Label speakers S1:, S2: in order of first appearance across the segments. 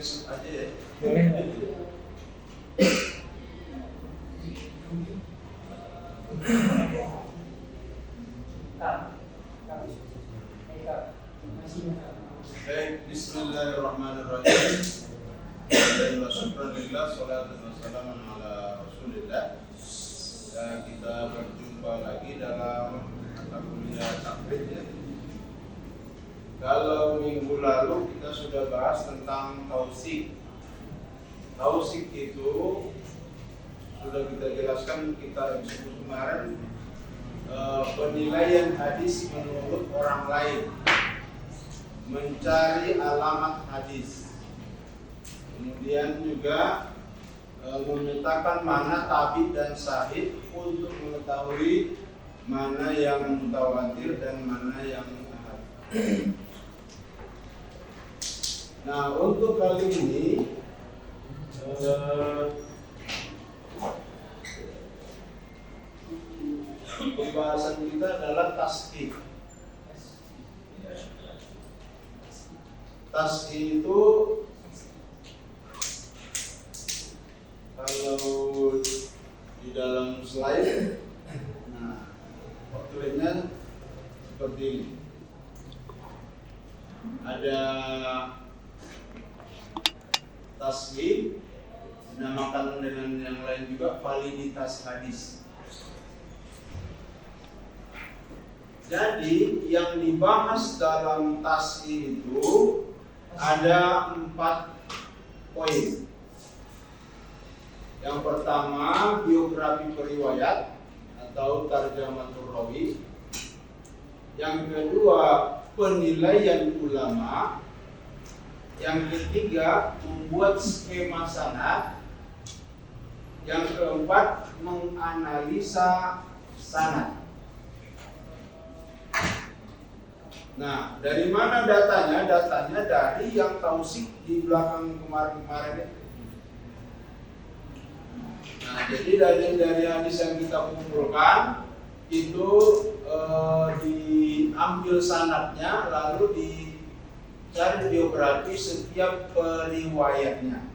S1: besok aja ya.
S2: Boleh.
S1: Baik, bismillahirrahmanirrahim. Alhamdulillah, salatu wassalamu ala Rasulillah. Dan kita berjumpa lagi dalam mata kuliah takrib ya. Kalau minggu lalu kita sudah bahas tentang tausik. Tausik itu sudah kita jelaskan, kita sebut kemarin, penilaian hadis menurut orang lain, mencari alamat hadis, kemudian juga memetakan mana tabi dan sahih untuk mengetahui mana yang mutawatir dan mana yang ahad. Nah, untuk kali ini pembahasan kita adalah tasqih. Tasqih itu kalau di dalam slide, nah tulisnya seperti ini. Ada tasqih, dinamakan dengan yang lain juga validitas hadis. Jadi yang dibahas dalam tasqih itu ada 4 poin. Yang pertama, biografi periwayat atau tarjamatur rawi. Yang kedua, penilaian ulama. Yang ketiga, membuat skema sanad. Yang keempat, menganalisa sanad. Nah, dari mana datanya? Datanya dari yang tausik di belakang kemarin-kemarin itu. Nah, jadi dari hadis yang kita kumpulkan itu diambil sanadnya, lalu dicari biografi setiap periwayatnya.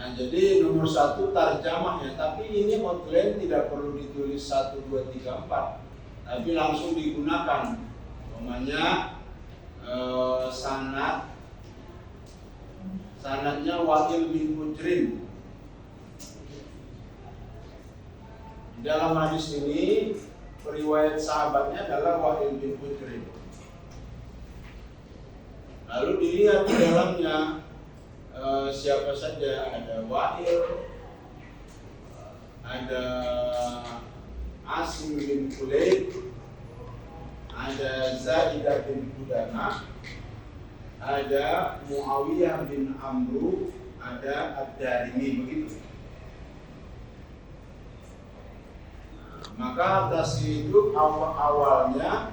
S1: Nah, jadi nomor 1 tarjamahnya, tapi ini outline tidak perlu ditulis 1, 2, 3, 4, tapi langsung digunakan. Umpamanya sanadnya Wa'il bin Hujrin. Di dalam hadis ini periwayat sahabatnya adalah Wa'il bin Hujrin. Lalu dilihat di dalamnya siapa saja, ada Wa'il, ada Asim bin Kulaib, ada Zaidah bin Qudamah, ada Muawiyah bin Amru, ada Ad-Darimi, begitu. Maka atas itu awalnya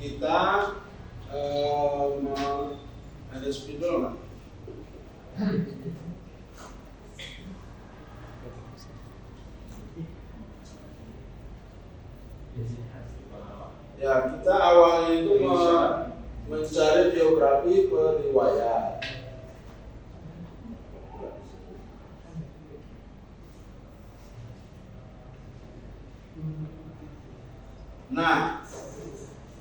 S1: kita ada spidol nggak? Ya, kita awalnya itu mencari biografi periwayat. Nah,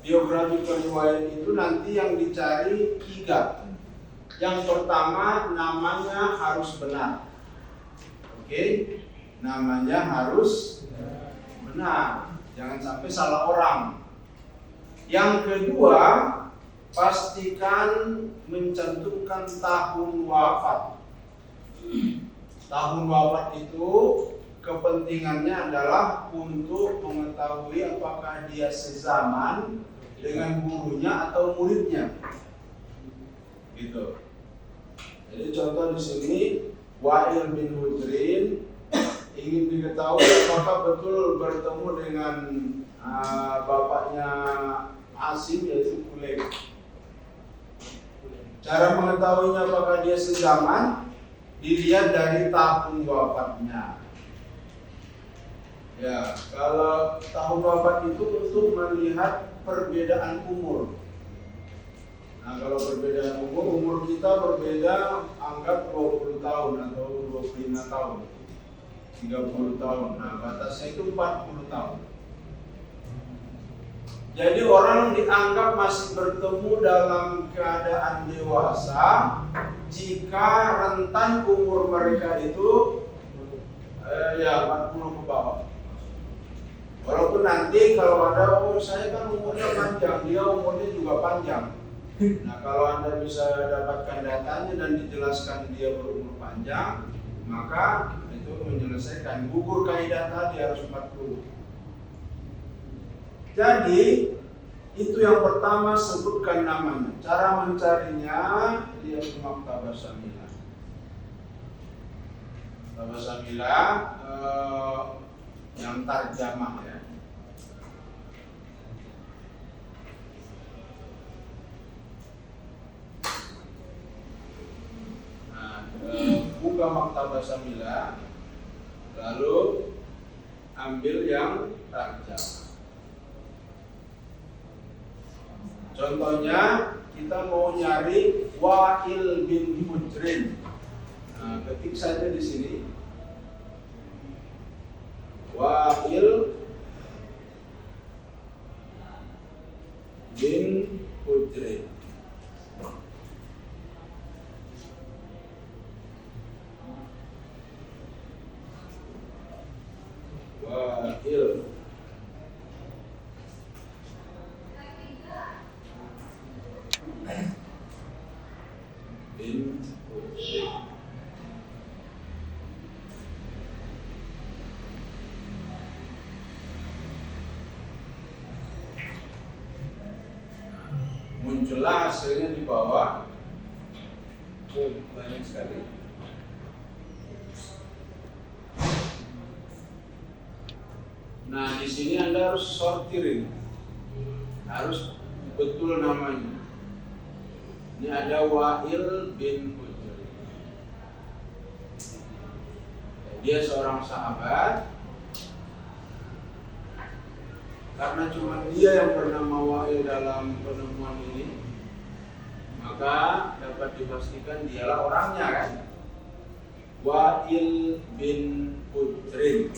S1: biografi periwayat itu nanti yang dicari 3. Yang pertama, namanya harus benar. Oke, namanya harus benar, jangan sampai salah orang. Yang kedua, pastikan mencantumkan tahun wafat. Tahun wafat itu kepentingannya adalah untuk mengetahui apakah dia sezaman dengan gurunya atau muridnya. Gitu. Jadi contoh di sini, Wa'il bin Hujrin ingin diketahui apakah betul bertemu dengan bapaknya Asim, yaitu Kulaib. Cara mengetahuinya apakah dia sezaman, dilihat dari tahun wafatnya. Ya, kalau tahun wafat itu untuk melihat perbedaan umur. Nah, kalau perbedaan umur kita berbeda, anggap 20 tahun atau 25 tahun, 30 tahun. Nah, batasnya itu 40 tahun. Jadi orang dianggap masih bertemu dalam keadaan dewasa jika rentan umur mereka itu 40 ke bawah. Walaupun nanti kalau ada, saya kan umurnya panjang, dia umurnya juga panjang. Nah, kalau Anda bisa dapatkan datanya dan dijelaskan dia berumur panjang, maka itu menyelesaikan. Gugur kaidah tadi harus 40. Jadi itu yang pertama, sebutkan namanya. Cara mencarinya dia ke Maktabah Syamilah. Maktabah Syamilah yang tarjamah ya. Nah, buka Maktabah Syamilah, lalu ambil yang tarjamah. Contohnya kita mau nyari Wa'il bin Hujrin. Nah, ketik saja di sini. Wa'il bin Hujrin. Wa'il bin Hujrin. Muncullah hasilnya di bawah. Banyak sekali. Nah, di sini Anda harus sortirin, harus betul namanya. Ini ada Wa'il bin Hujrin. Dia seorang sahabat. Karena cuma dia yang bernama Wa'il dalam penemuan ini, maka dapat dipastikan dialah orangnya kan. Wa'il bin Hujrin.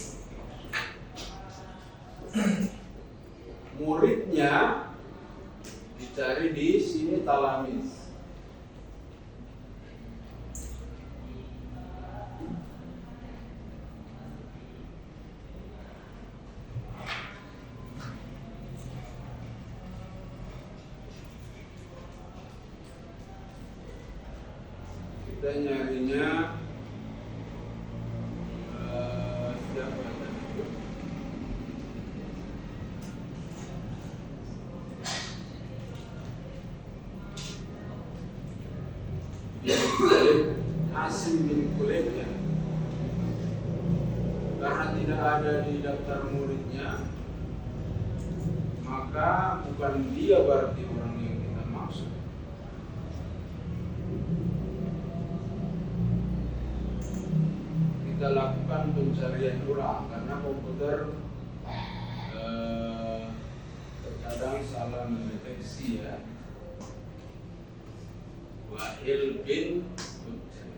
S1: Muridnya dicari di sini Talamis. Kita nyarinya siapa tadi itu? Asim bin Kulayb ya. Karena tidak ada di daftar muridnya, maka bukan dia berarti orang yang kita maksud. Kita lakukan pencarian ulang karena komputer terkadang salah mendeteksi ya. Wa'il bin Hujrin.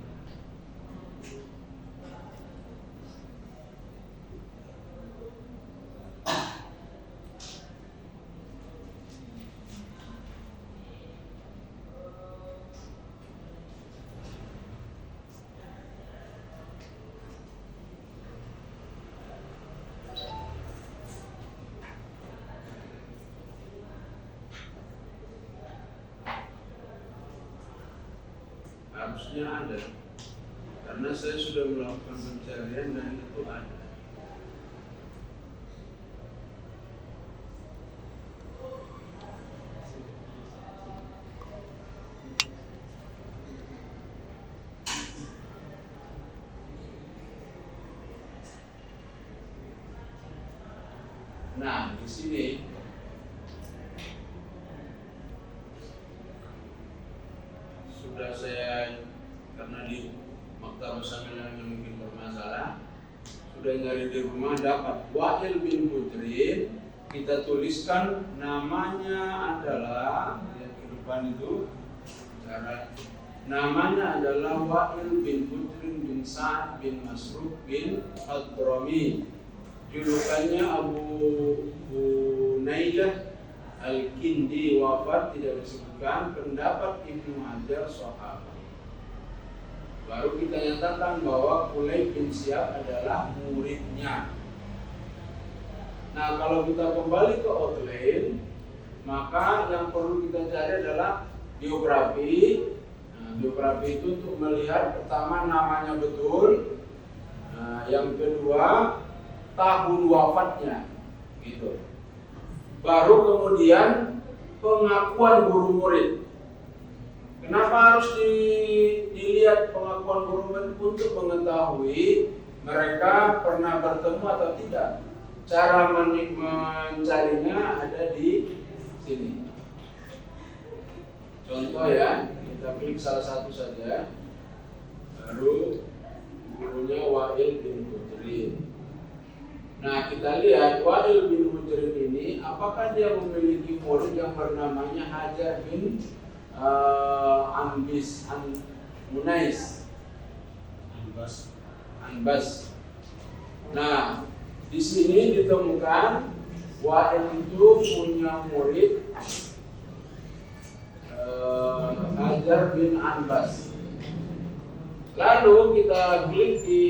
S1: Harusnya ada, karena saya sudah melakukan pencarian dan itu ada. Nah, di sini sudah saya, karena di Maktabah Syamilah yang mungkin bermasalah, sudah nyari di rumah dapat Wa'il bin Hujrin. Kita tuliskan namanya adalah yang ke depan itu negara. Namanya adalah Wa'il bin Hujrin bin Sa'ad bin Masruq bin Hadrami. Julukannya Abu Hunaidah Al-Kindi, wafat tidak disebutkan. Pendapat Ibnu Hajar sahabat. Baru kita nyatakan bahwa Kulayb bin Ziyad adalah muridnya. Nah, kalau kita kembali ke outline, maka yang perlu kita cari adalah biografi. Nah, biografi itu untuk melihat pertama namanya betul, nah, yang kedua tahun wafatnya, gitu. Baru kemudian pengakuan guru murid. Kenapa harus dilihat pengakuan guru murid? Untuk mengetahui mereka pernah bertemu atau tidak. Cara mencarinya ada di sini. Contoh ya, kita klik salah satu saja. Baru gurunya Wa'il bin Hujrin. Nah, kita lihat Wa'il bin Hujrin ini, apakah dia memiliki murid yang bernamanya Hajar bin Anbas. Nah, di sini ditemukan Wa'il itu punya murid Hajar bin Anbas. Lalu kita klik di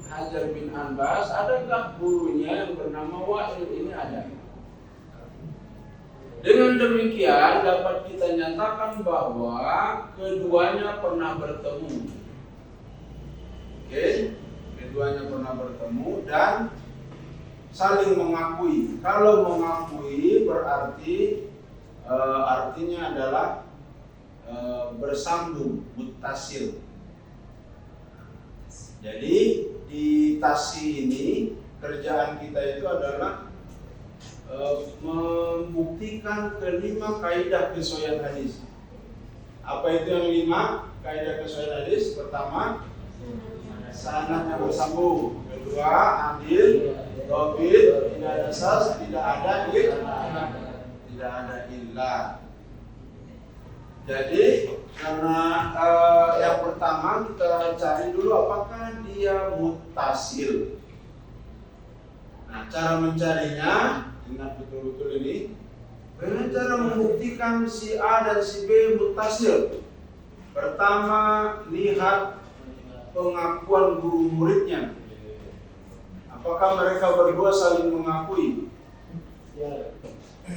S1: Hajar bin Anbas, adakah gurunya yang bernama Wa'il? Ini ada. Dengan demikian dapat kita nyatakan bahwa keduanya pernah bertemu. Oke, keduanya pernah bertemu dan saling mengakui. Kalau mengakui berarti artinya adalah bersambung, muttasil. Jadi di tasi ini kerjaan kita itu adalah membuktikan kelima kaidah kesesuaian hadis. Apa itu yang 5 kaidah kesesuaian hadis? Pertama, sanadnya bersambung. Kedua, adil, dhabit, tidak ada sas, tidak ada illah. Jadi karena yang pertama kita cari dulu apakah dia muttasil. Nah, cara mencarinya, ingat betul-betul ini, dengan cara membuktikan si A dan si B muttasil. Pertama, lihat pengakuan guru muridnya. Apakah mereka berdua saling mengakui?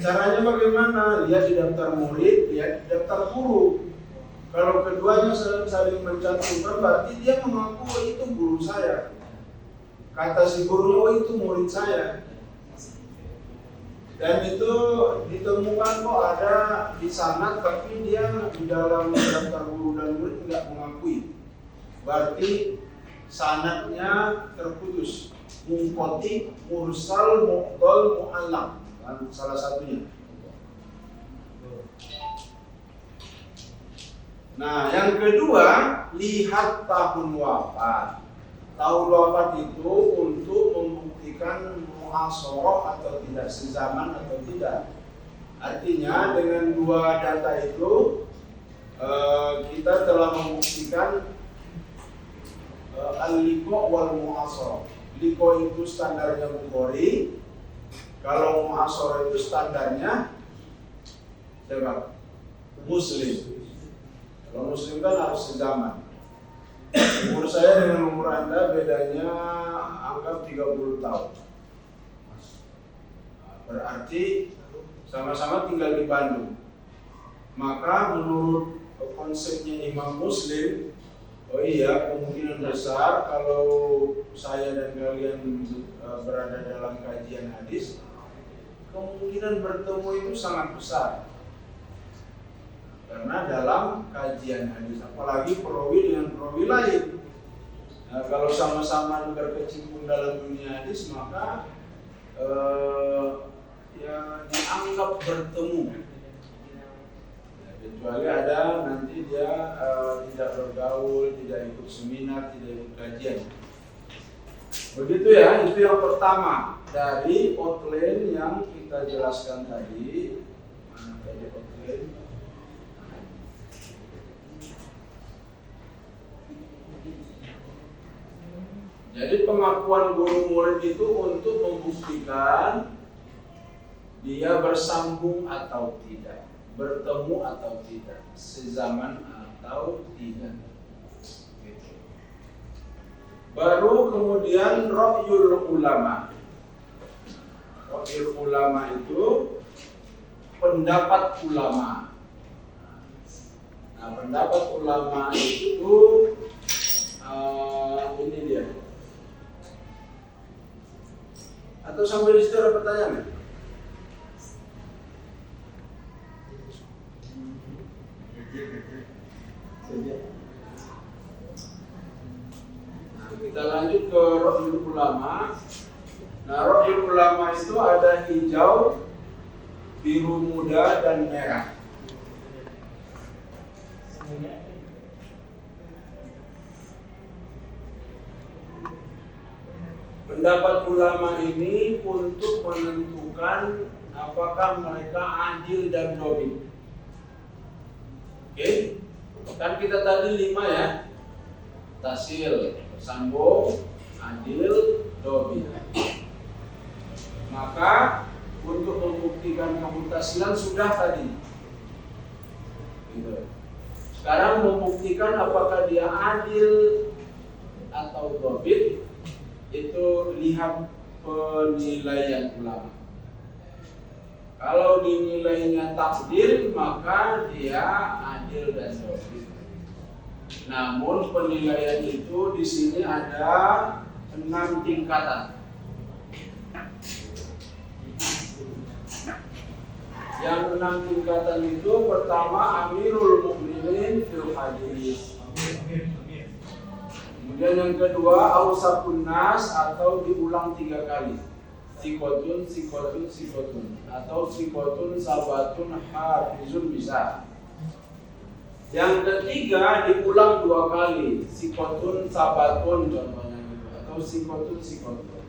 S1: Caranya bagaimana? Lihat di daftar murid, lihat di daftar guru. Kalau keduanya saling mencantumkan, berarti dia mengaku itu guru saya. Kata si guru, oh itu murid saya. Dan itu ditemukan kok ada di sanad, tapi dia di dalam daftar guru dan murid tidak mengakui. Berarti sanadnya terputus. Munqati, mursal, mu'dal, mu'allaq. Salah satunya. Nah, yang kedua, lihat tahun wafat. Tahun wafat itu untuk membuktikan mu'asharah atau tidak, sezaman atau tidak. Artinya dengan dua data itu kita telah membuktikan al-liqa wal mu'asharah. Liqa itu standarnya Bukhari. Kalau mu'asharah itu standarnya siapa? Muslim. Kalau Muslim kan harus sezaman. Umur saya dengan umur Anda bedanya anggap 30 tahun. Berarti sama-sama tinggal di Bandung. Maka menurut konsepnya Imam Muslim, oh iya, kemungkinan besar kalau saya dan kalian berada dalam kajian hadis, kemungkinan bertemu itu sangat besar. Karena dalam kajian hadis, apalagi perawi dengan perawi lain. Nah, kalau sama-sama berkecimpung dalam dunia hadis, maka ya dianggap bertemu. Kecuali ada nanti dia tidak bergaul, tidak ikut seminar, tidak ikut kajian. Begitu ya, itu yang pertama dari outline yang kita jelaskan tadi. Mana tadi outline? Jadi pengakuan guru murid itu untuk membuktikan dia bersambung atau tidak, bertemu atau tidak, sezaman atau tidak. Gitu. Baru kemudian ra'yul ulama. Ra'yul ulama itu pendapat ulama. Nah, pendapat ulama itu ini dia. Atau sampai di situ ada pertanyaan? Nah, kita lanjut ke ra'yul ulama. Nah, ra'yul ulama itu ada hijau, biru muda, dan merah. Pendapat ulama ini untuk menentukan apakah mereka adil dan dhabit. Oke, kan kita tadi 5 ya, tasil, bersambung, adil, dhabit. Maka untuk membuktikan kemutasilan sudah tadi. Gitu. Sekarang membuktikan apakah dia adil atau dhabit, itu lihat penilaian ulama. Kalau dinilainya takdir, maka dia adil dan dhabit. Namun penilaian itu di sini ada 6 tingkatan. Yang 6 tingkatan itu pertama Amirul Mukminin fil hadis. Kemudian yang kedua Ausapun Nas atau diulang 3 kali. Sikotun, sikotun, sikotun, atau sikotun sabatun hafizun bisa. Yang ketiga diulang 2 kali. Sikotun sabatun contohnya gitu, atau sikotun sikotun.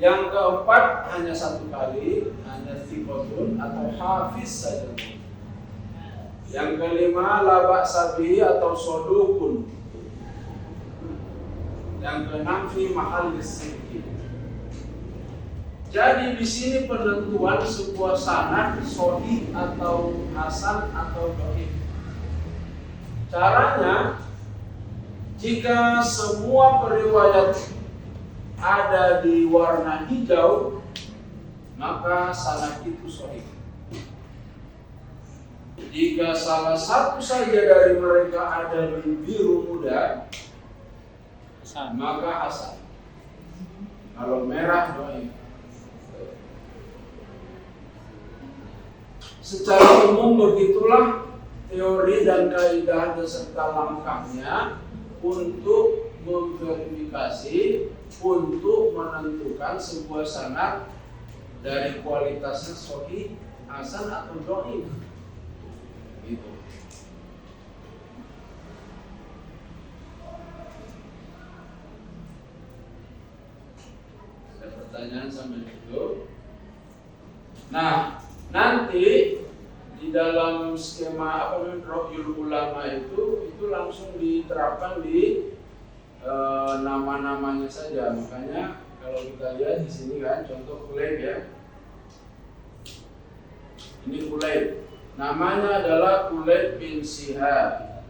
S1: Yang keempat hanya 1 kali, hanya sikotun atau hafiz saja. Yang kelima labak sabi atau sodukun. Yang keenam fi mahal sidqi. Jadi di sini penentuan sebuah sanad sahih atau hasan atau dhaif. Caranya, jika semua periwayat ada di warna hijau, maka sanad itu sahih. Jika salah satu saja dari mereka ada di biru muda, maka hasan. Kalau merah dhaif. Secara umum begitulah teori dan kaidah beserta langkahnya untuk memverifikasi, untuk menentukan sebuah sanad dari kualitasnya sahih, hasan atau dhaif. Gitu. Ada pertanyaan sampai itu? Nah, nanti di dalam skema ra'yul ulama itu langsung diterapkan di nama-namanya saja. Makanya kalau kita lihat di sini kan contoh Kulayb ya. Ini Kulayb. Namanya adalah Kulayb bin Shihab.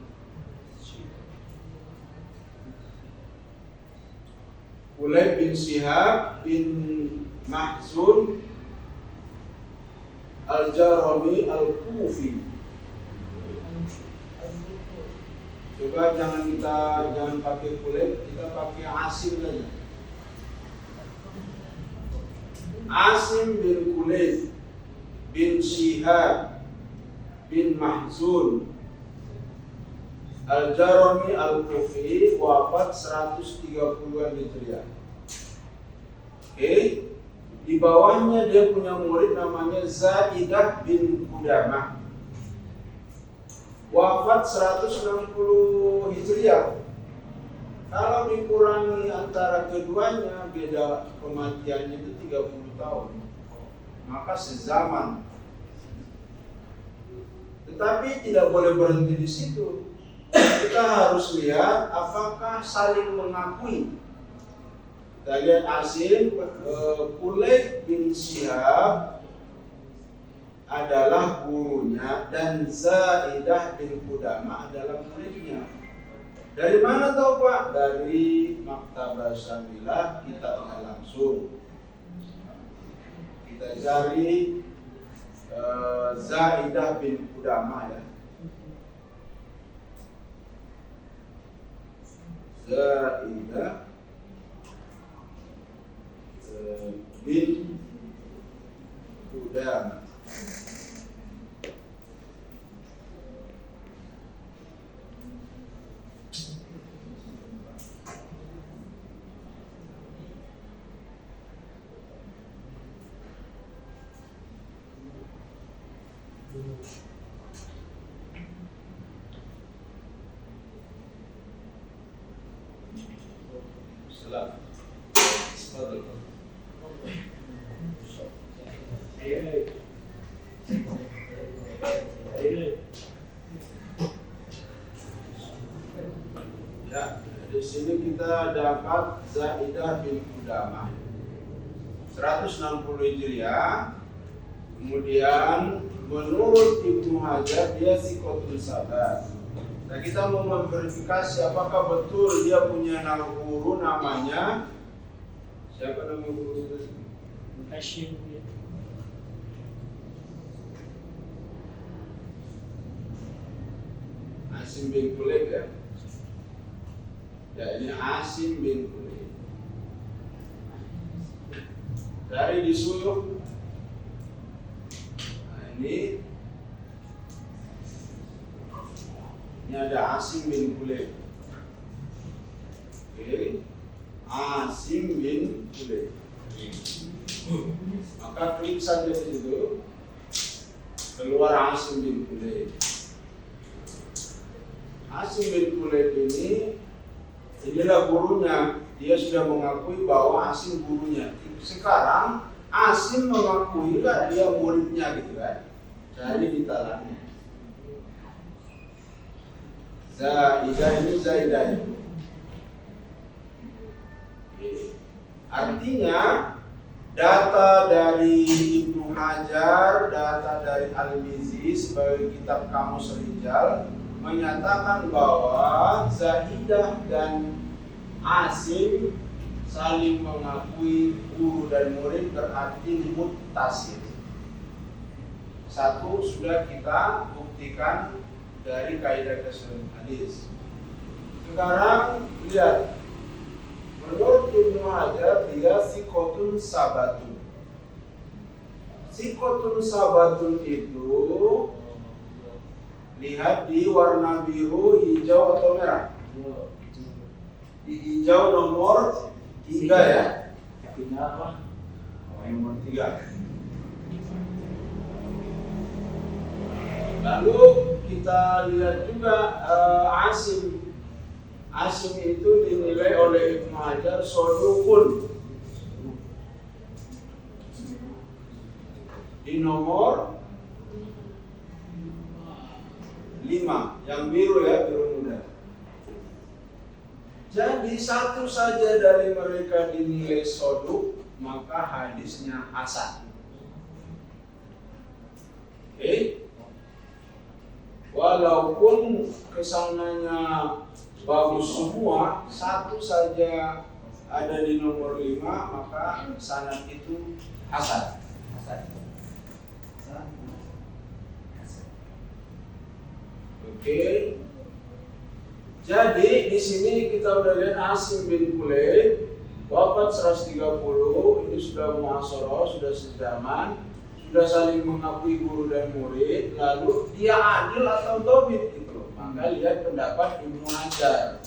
S1: Kulayb bin Shihab bin Mahzun Al-Jarami Al-Kufi. Coba jangan pakai Kulayb, kita pakai Asim saja. Asim bin Kulayb bin Shihab bin Mahzun Al-Jarami Al-Kufi, wafat 130-an Hijriah. Oke. Di bawahnya dia punya murid namanya Zaidah bin Qudamah, wafat 160 Hijriah. Kalau dikurangi antara keduanya, beda kematiannya itu 30 tahun, maka sezaman. Tetapi tidak boleh berhenti di situ. Kita harus lihat apakah saling mengakui Kita lihat Asim, Kulayb bin Syihab adalah gurunya dan Zaidah bin Qudamah adalah muridnya. Dari mana tahu Pak? Dari Maktabah Syamilah, kitabnya langsung. Kita cari Zaidah bin Qudamah ya. Zaidah bin Qudamah. Salam. Ya, di sini kita dapat Zaidah bin Qudamah 160 Hijriah. Kemudian menurut Ibnu Hajar dia siqatun sabat. Nah, kita mau memverifikasi apakah betul dia punya guru namanya siapa nama guru itu?
S2: Hashim.
S1: Asim bin Kulayb ya. Ya, ini Asim bin Kulayb. Dari disuruh. Nah, ini ada Asim bin Kulayb. Oke. Asim bin Kulayb. Maka klik saja di situ. Keluar Asim bin Kulayb. Asim bin Kulayb inilah gurunya. Dia sudah mengakui bahwa Asim gurunya. Sekarang Asim mengakui kan dia muridnya gitu kan. Jadi ditalannya. Zaidah ini Zaidah itu. Artinya data dari Ibnu Hajar, data dari Al-Mizzi sebagai kitab Kamus Rijal menyatakan bahwa Zaidah dan Asim saling mengakui guru dan murid berarti muttasil. Satu sudah kita buktikan dari kaidah keseluruhan hadis. Sekarang lihat, menurut Ibnu Hajar dia siqatun sabatun. Siqatun sabatun itu lihat di warna biru, hijau atau merah. Di hijau nomor 3 ya.
S2: Kenapa?
S1: Nomor 3. Lalu kita lihat juga Asim. Asim itu dinilai oleh Ibnu Hajar sodukun. Di nomor 5, yang biru ya, biru muda. Jadi satu saja dari mereka dinilai soduk, maka hadisnya hasan. Oke. Walaupun kesananya bagus semua, satu saja ada di nomor 5, maka sanad itu hasan. Oke. Jadi di sini kita udah lihat Asim bin Kulayb wafat 130, ini sudah muasharah, sudah sezaman, sudah saling mengakui guru dan murid. Lalu dia adil atau dhabit itu. Maka lihat pendapat Ibnu Hajar.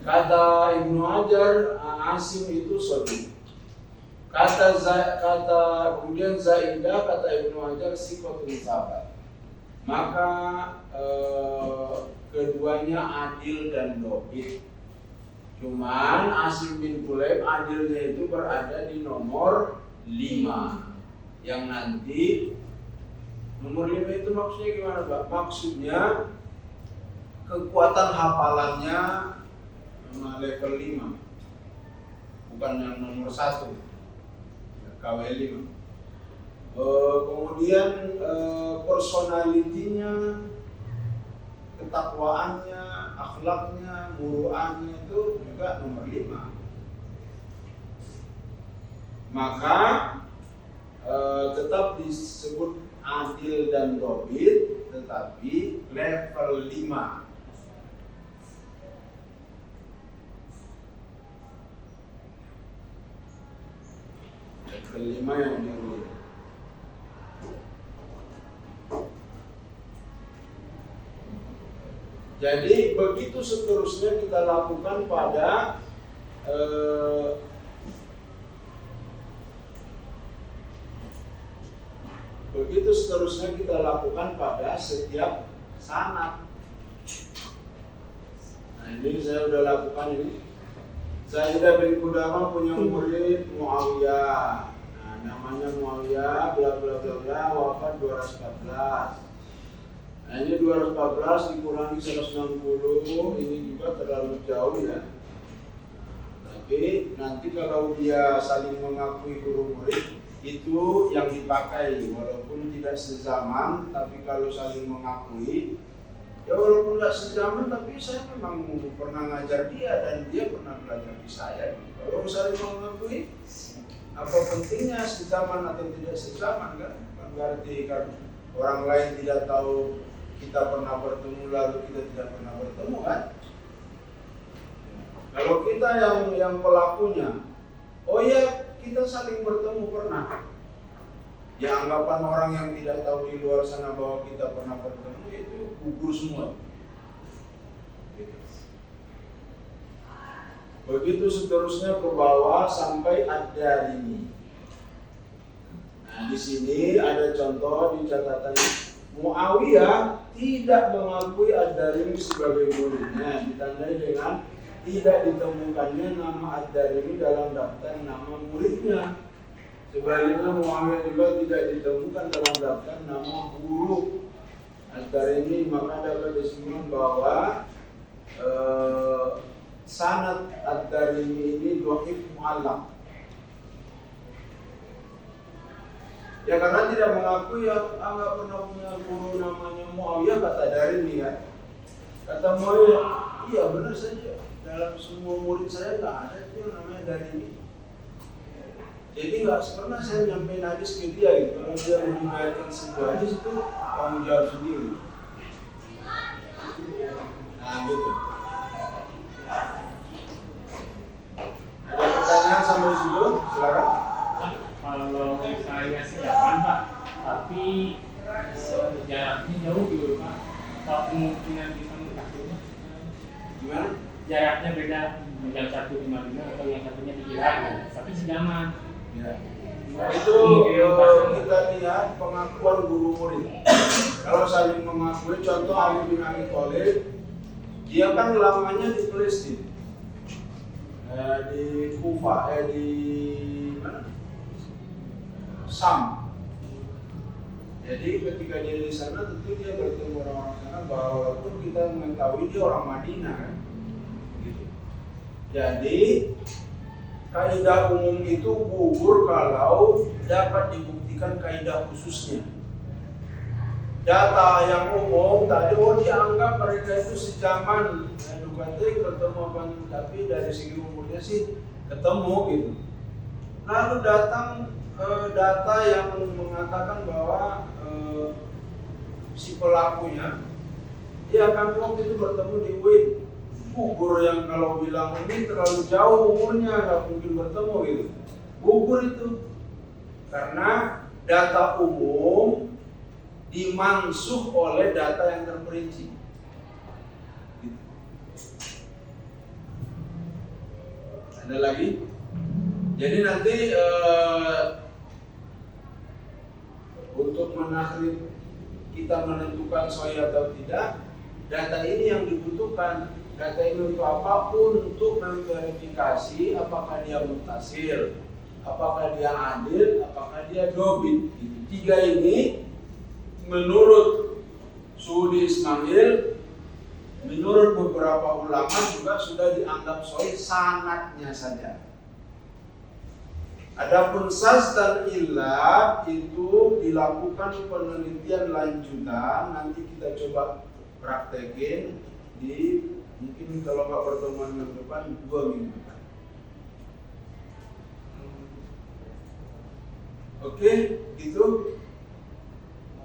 S1: Kata Ibnu Hajar, Asim itu sahih. Kemudian Zaidah kata Ibnu Hajar siqatun sabat. Maka keduanya adil dan dhabit. Cuman Asim bin Kulayb adilnya itu berada di nomor 5. Yang nanti nomor 5 itu maksudnya gimana Pak? Maksudnya kekuatan hafalannya level 5. bukan yang nomor 1, KW5. Kemudian personalitinya, ketakwaannya, akhlaknya, muruannya itu juga nomor 5. Maka tetap disebut adil dan dobit, tetapi level 5. Level 5 yang diuji. Jadi begitu seterusnya kita lakukan pada setiap sanad. Nah ini saya sudah lakukan ini. Sayyidah bin Qudamah punya murid Muawiyah. Nah namanya Muawiyah, bla bla bla bla, wafat 214. Nah ini 214 dikurangi 160, ini juga terlalu jauh ya. Tapi nanti kalau dia saling mengakui guru murid, itu yang dipakai walaupun tidak sezaman, tapi kalau saling mengakui, ya walaupun tidak sezaman, tapi saya memang pernah ngajar dia dan dia pernah belajar di saya. Kalau saling mengakui, apa pentingnya sezaman atau tidak sezaman kan? Berarti kan orang lain tidak tahu kita pernah bertemu lalu kita tidak pernah bertemu kan? Kalau kita yang pelakunya, oh ya kita saling bertemu pernah. Ya anggapan orang yang tidak tahu di luar sana bahwa kita pernah bertemu itu gugur semua. Begitu seterusnya ke bawah sampai ad-Darimi. Nah di sini ada contoh di catatan Muawiyah tidak mengakui ad-Darimi sebagai muridnya, ditandai dengan tidak ditemukannya nama ad-Darimi dalam daftar nama muridnya. Sebaliknya Muawiyah juga tidak ditemukan dalam daftar nama guru ad-Darimi, maka dapat disimpulkan bahwa sanad ad-Darimi ini dhaif mu'allaq. Ya karena tidak mengakui ya nggak pernah punya guru namanya Muawiyah, kata Darimi kan. Kata Muawiyah, iya benar saja. Dalam semua murid saya nggak ada itu namanya Darimi. Jadi nggak pernah saya nyampein hadis ke dia gitu. Kalau dia meriwayatkan sebuah hadis itu tanggung jawab sendiri. Nah gitu. Ada pertanyaan sampai situ? Silakan.
S2: Kalau saya sih nyaman Pak, tapi jaraknya jauh gitu Pak. Apa kemungkinan bisa mengetahuinya?
S1: Gimana?
S2: Jaraknya beda, yang satu di Madinah atau yang satunya di Irak, tapi sejaman.
S1: Ya. Itu kita lihat pengakuan guru murid. Kalau saling mengakui, contoh Ali bin Abi Thalib, dia kan lamanya di Palestina, di Kufa, di mana? Sam. Jadi ketika dia di sana tentu dia bertemu orang-orang sana, bahwa walaupun kita mengetahui dia orang Madinah kan. Gitu. Jadi kaidah umum itu gugur kalau dapat dibuktikan kaidah khususnya. Data yang umum tadi dianggap mereka itu sejaman, edukasi ketemu apa, tapi dari segi umurnya sih ketemu gitu. Lalu datang data yang mengatakan bahwa si pelakunya, ya kami waktu itu bertemu di UIN. Gugur yang kalau bilang ini terlalu jauh umurnya, nggak mungkin bertemu gitu. Gugur itu karena data umum dimansuh oleh data yang terperinci. Gitu. Ada lagi? Jadi nanti untuk menakhir kita menentukan sahih atau tidak, data ini yang dibutuhkan. Data ini untuk apa? Untuk memverifikasi apakah dia muttasil, apakah dia adil, apakah dia dobit. Tiga ini menurut Suudi Ismail, menurut beberapa ulama juga sudah dianggap sahih sanadnya saja. Adapun sas dan ilat itu dilakukan penelitian lanjutan, nanti kita coba praktekin di mungkin kalau nggak pertemuan yang depan 2 minggu depan. Oke, gitu.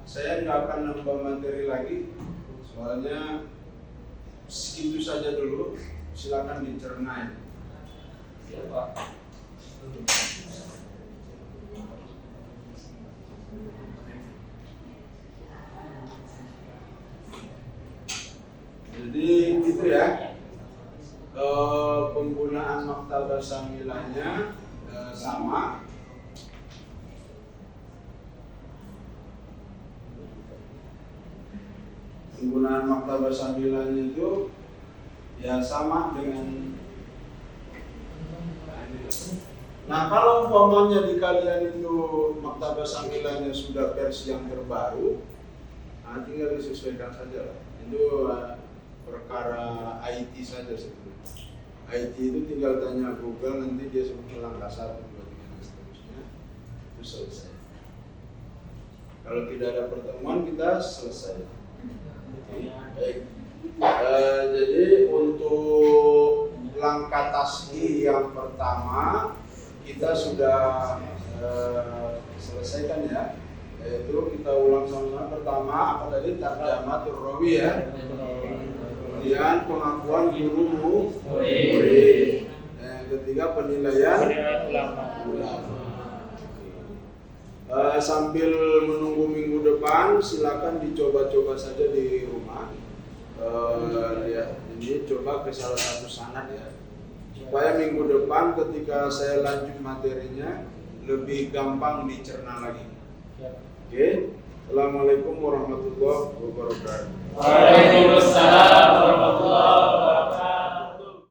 S1: Saya nggak akan nambah materi lagi, soalnya segitu saja dulu. Silakan dicerna.
S2: Siapa?
S1: Jadi gitu ya. Penggunaan maktabah samilanya sama. Penggunaan maktabah samilanya itu ya sama dengan. Nah, kalau umpamanya di kalian itu maktabah sambilannya sudah versi yang terbaru, nah tinggal disesuaikan saja lah. Itu perkara IT saja sebetulnya. IT itu tinggal tanya Google, nanti dia sebut langkah 1, 2, 3 dan seterusnya. Itu selesai. Kalau tidak ada pertemuan kita selesai. Baik. Jadi untuk langkah tasbih yang pertama kita sudah selesaikan ya, yaitu kita ulang sama pertama apa tadi, tarjamatur rawi ya, kemudian pengakuan guru murid, yang ketiga penilaian ulama. Sambil menunggu minggu depan silakan dicoba-coba saja di rumah. Ya, ini coba ke salah satu sanad ya, supaya minggu depan ketika saya lanjut materinya lebih gampang dicerna lagi. Oke, Assalamualaikum warahmatullahi wabarakatuh.
S2: Waalaikumsalam warahmatullahi